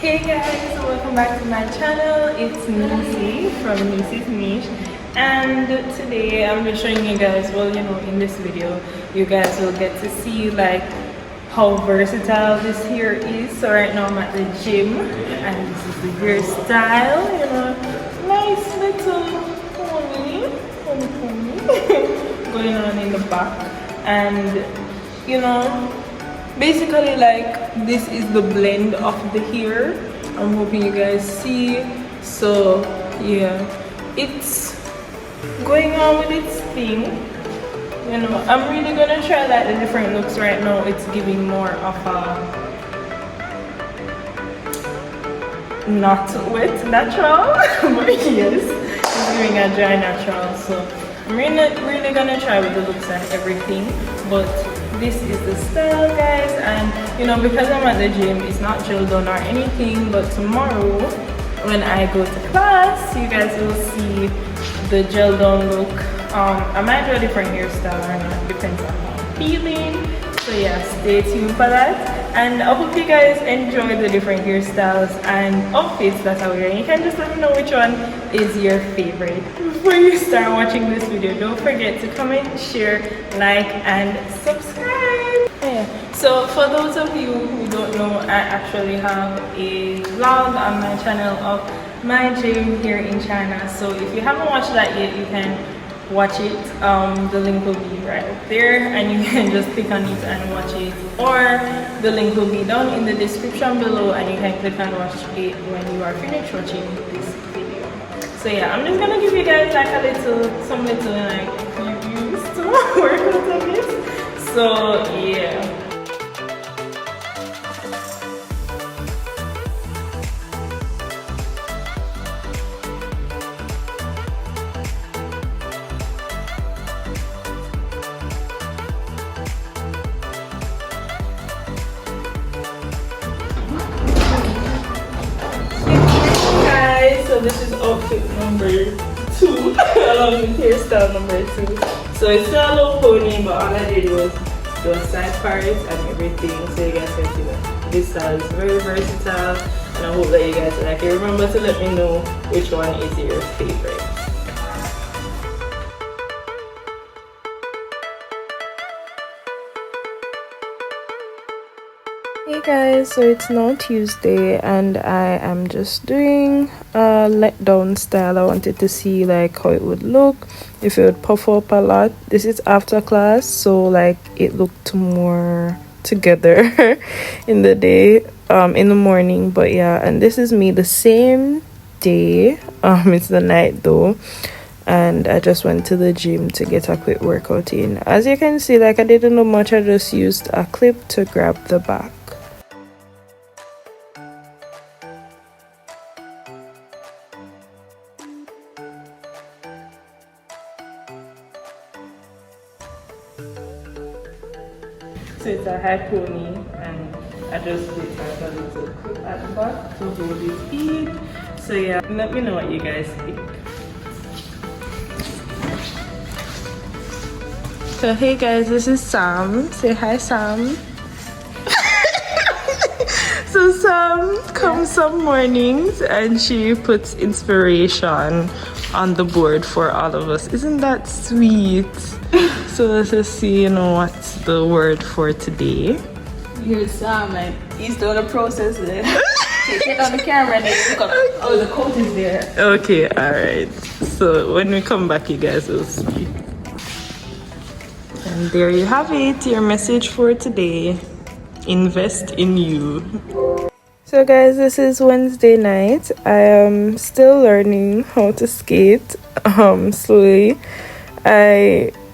Hey guys, welcome back to my channel. It's Nisi from Nisi's Niche, and today I'm just showing you guys, well, you know, in this video you guys will get to see like how versatile this hair is. So right now I'm at the gym and this is the hairstyle, you know, nice little pony going on in the back, and you know, basically like this is the blend of the hair. I'm hoping you guys see. So yeah, it's going on with its thing, you know. I'm really gonna try like the different looks. Right now it's giving more of a not wet natural but yes, it's giving a dry natural. So I'm really gonna try with the looks and everything, but this is the style, guys. And you know, because I'm at the gym, it's not gel done or anything, but tomorrow when I go to class you guys will see the gel done look. I might do a different hairstyle or not, depends on how I'm feeling. So yeah, stay tuned for that, and I hope you guys enjoy the different hairstyles and outfits that I wear. You can just let me know which one is your favorite. Before you start watching this video, don't forget to comment, share, like, and subscribe. Yeah. So for those of you who don't know, I actually have a vlog on my channel of my gym here in China. So if you haven't watched that yet, you can watch it. The link will be right up there and you can just click on it and watch it, or the link will be down in the description below and you can click and watch it when you are finished watching this video. So yeah, I'm just gonna give you guys like a little like previews to work out of this. So yeah. So this is outfit number 2 along with hairstyle number 2. So it's still a low pony, but all I did was do side parts and everything, so you guys can see that this style is very versatile, and I hope that you guys like it. Remember to let me know which one is your favorite. Hey guys, so it's now Tuesday and I am just doing a letdown style. I wanted to see like how it would look if it would puff up a lot. This is after class, so like it looked more together in the day, in the morning. But yeah, and this is me the same day. It's the night though, and I just went to the gym to get a quick workout in. As you can see, like I didn't do much. I just used a clip to grab the back. So it's a high pony, and I just did like a little clip at the back to hold it in. So yeah, let me know what you guys think. So hey guys, this is Sam. Say hi, Sam. So Sam comes some mornings and she puts inspiration on the board for all of us. Isn't that sweet? So let's just see, you know, what's the word for today. Here's Sam, and he's doing the process there. Take it on the camera and then look up. Oh, the coat is there. Okay, alright. So when we come back, you guys will see. And there you have it, your message for today. Invest in you. So guys, this is Wednesday night. I am still learning how to skate slowly.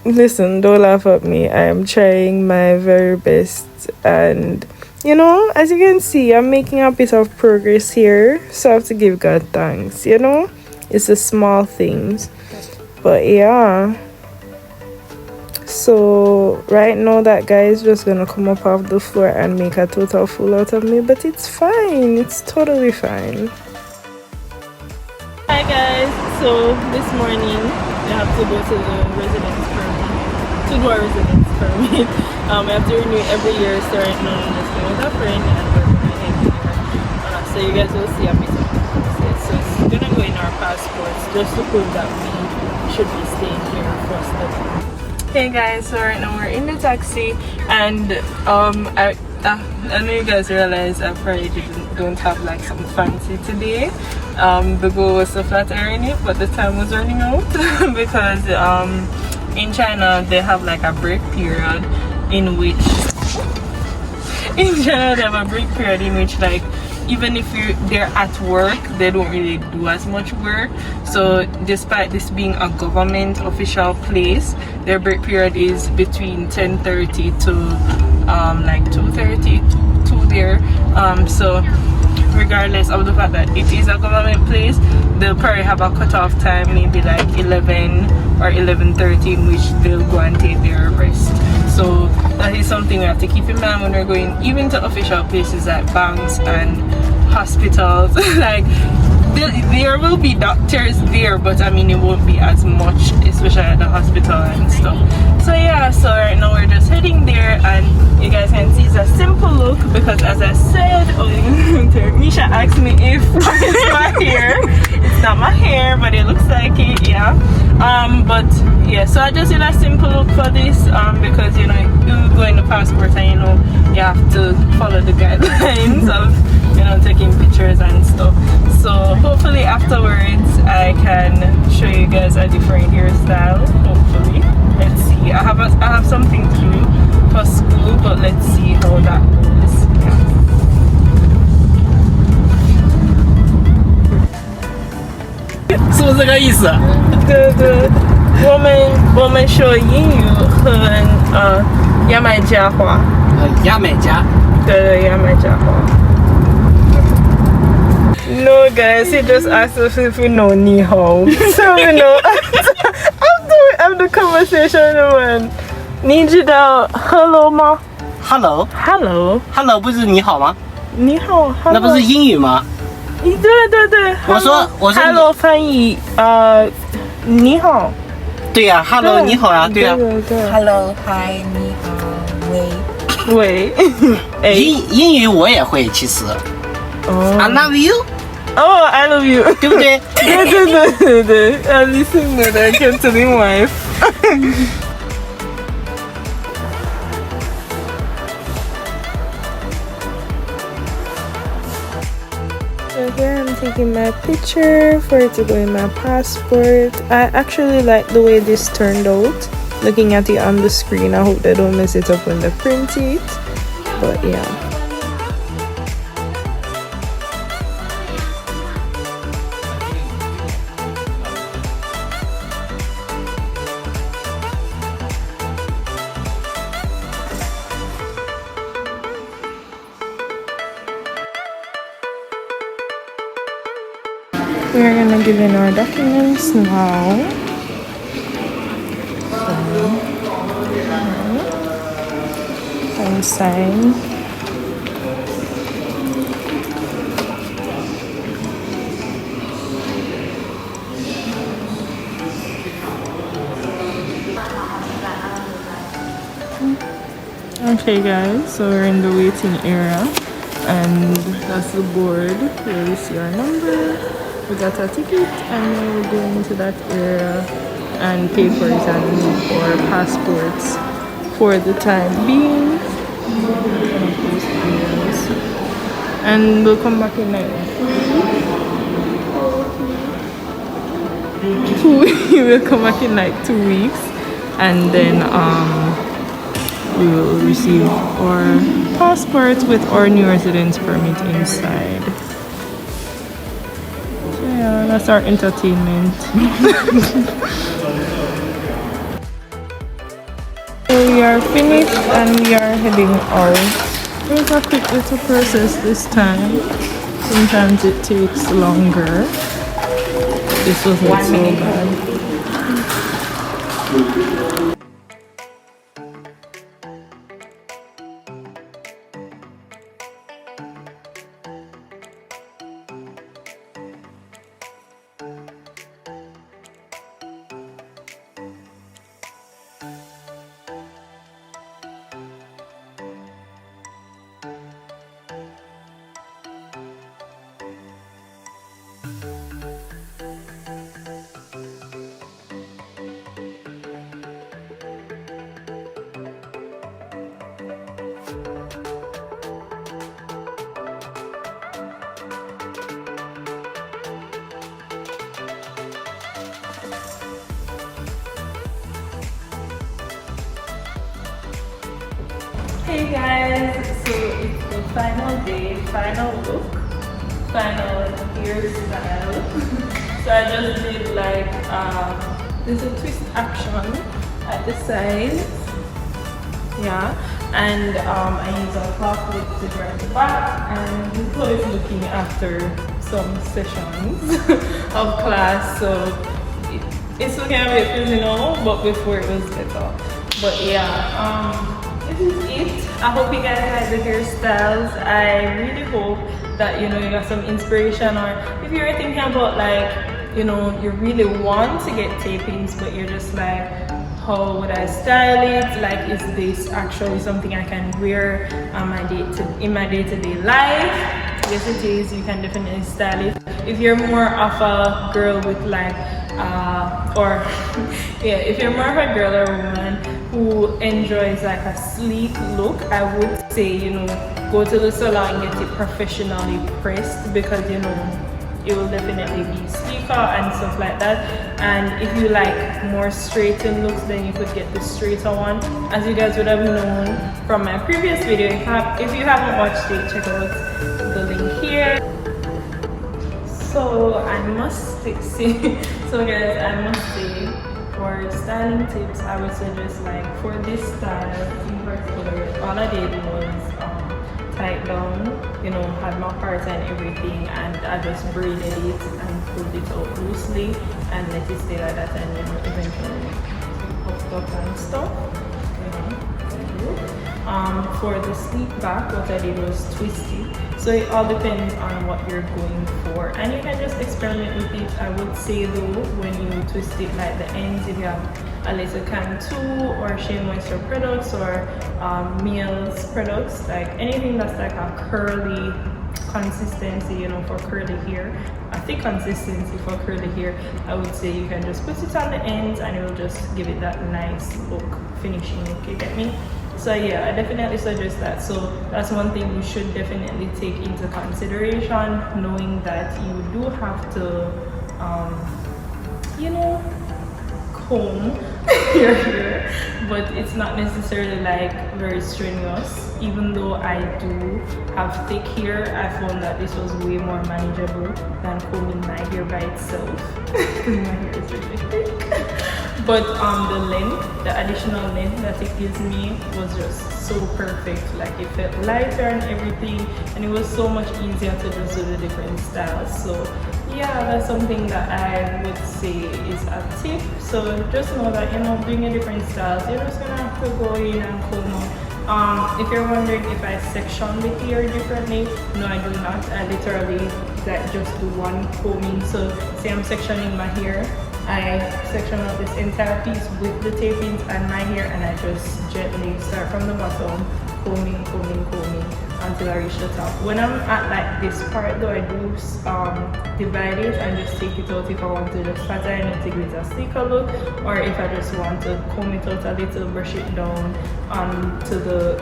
Listen, don't laugh at me. I am trying my very best, and you know, as you can see, I'm making a bit of progress here, so I have to give God thanks. You know, it's the small things, but yeah. So right now that guy is just gonna come up off the floor and make a total fool out of me, but it's fine, it's totally fine. Hi guys, so this morning we have to go to the residence permit, to do our residence permit. We have to renew it every year, so right now I'm just going with a friend and we're going to head here. So so you guys will see a bit of the process. So it's gonna go in our passports just to prove that we should be staying here for study. Hey guys, so right now we're in the taxi, and I know you guys realize I probably don't have like some fancy today. The goal was to flat iron it, but the time was running out because in China they have like a break period in which like even if they're at work, they don't really do as much work. So despite this being a government official place, their break period is between 10:30 to like 2:30 to there. So regardless of the fact that it is a government place, they'll probably have a cutoff time, maybe like 11 or 11:30, in which they'll go and take their rest. So that is something we have to keep in mind when we're going even to official places like banks and hospitals. Like there will be doctors there, but I mean it won't be as much, especially at the hospital and stuff. So yeah, so right now we're just heading there, and you guys can see it's a simple look because, as I said, Misha asked me if it's my hair. It's not my hair, but it looks like it, yeah. But yeah, so I just did a simple look for this because you know you go in the passport and you know you have to follow the guidelines of taking pictures and stuff. So hopefully afterwards I can show you guys a different hairstyle. Hopefully, let's see. I have something to do for school, but let's see how that goes. Yeah. 是不是这个意思？对对，我们说英语和牙买加话。牙买加。对对，牙买加话。No guys, he just asked us if we know ni hao. So you know, I'm the conversation one. 你知道 hello 吗 Hello？Hello Hello 不是你好吗？你好，那不是英语吗？对对对，我说 Hello 翻译你好。对呀 ，Hello 你好呀，对呀。对对 Hello, hi, 你好，喂。喂。英语我也会，其实。哦。I love you。 Oh, I love you. 对不对？对。I listen to that. I can tell my wife. So here I'm taking my picture for it to go in my passport. I actually like the way this turned out. Looking at it on the screen, I hope they don't mess it up when they print it. But yeah. We're gonna give in our documents now. And sign. Okay guys, so we're in the waiting area, and that's the board where we see our number. We got a ticket, and then we're going into that area and papers and our passports for the time being. And we'll come back in like 2 weeks. We'll come back in like 2 weeks, and then we will receive our passports with our new residence permit inside. So yeah, that's our entertainment. So we are finished and we are heading out. It was a quick little process this time. Sometimes it takes longer. This wasn't so bad. Hey guys, so it's the final day, final look, final hairstyle. So I just did like there's a twist action at the sides, yeah, and I use a cloth lip to dry the back, and this is looking after some sessions of class, so it's looking a bit busy now, but before it was better. But yeah, this is it. I hope you guys like the hairstyles. I really hope that you got some inspiration, or if you're thinking about like you really want to get tapings but you're just like, how would I style it? Like, is this actually something I can wear in my day-to-day life? Yes, it is. You can definitely style it. If you're more of a girl with like if you're more of a girl or a woman who enjoys like a sleek look, I would say go to the salon and get it professionally pressed, because it will definitely be sleeker and stuff like that. And if you like more straightened looks, then you could get the straighter one. As you guys would have known from my previous video, if you haven't watched it, check out the link here. So I must say, so guys, I must say, for styling tips, I would suggest, like, for this style in particular, all I did was tight down, had my parts and everything, and I just braided it and pulled it out loosely and let it stay like that, and eventually popped up and stuff. For the sleek back, what I did was twist it. So it all depends on what you're going for, and you can just experiment with it. I would say though, when you twist it, like the ends, if you have a little Cantu or Shea Moisture products or Meals products, like anything that's like a curly consistency, for curly hair, a thick consistency for curly hair, I would say you can just put it on the ends and it will just give it that nice look, finishing look, you get me? So yeah, I definitely suggest that. So that's one thing you should definitely take into consideration, knowing that you do have to comb your hair, but it's not necessarily like very strenuous. Even though I do have thick hair, I found that this was way more manageable than combing my hair by itself, because my hair is really thick. But the length, the additional length that it gives me was just so perfect. Like, it felt lighter and everything, and it was so much easier to just do the different styles. So yeah, that's something that I would say is a tip. So just know that doing a different styles, you're just gonna have to go in and comb out. If you're wondering if I section the hair differently, no, I do not. I literally just do one combing. So say I'm sectioning my hair, I section out this entire piece with the tapings and my hair, and I just gently start from the bottom, combing until I reach the top. When I'm at like this part though, I do divide it and just take it out if I want to just pattern it to give it a sleeker look, or if I just want to comb it out a little, brush it down onto the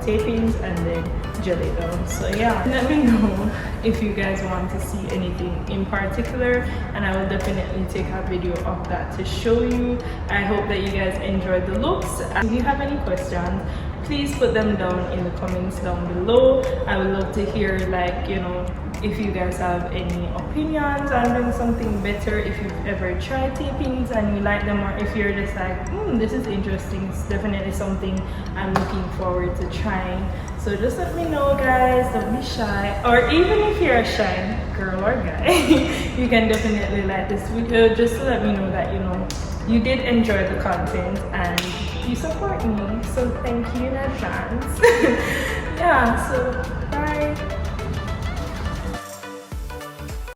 tapings and then gel it down. So yeah, let me know if you guys want to see anything in particular, and I will definitely take a video of that to show you. I hope that you guys enjoyed the looks. If you have any questions, please put them down in the comments down below. I would love to hear, like, if you guys have any opinions on doing something better, if you've ever tried tapings and you like them, or if you're just like, this is interesting, it's definitely something I'm looking forward to trying. So just let me know, guys. Don't be shy, or even if you're a shy girl or guy, you can definitely like this video, just to let me know that you did enjoy the content and you support me. So thank you in advance. Yeah, so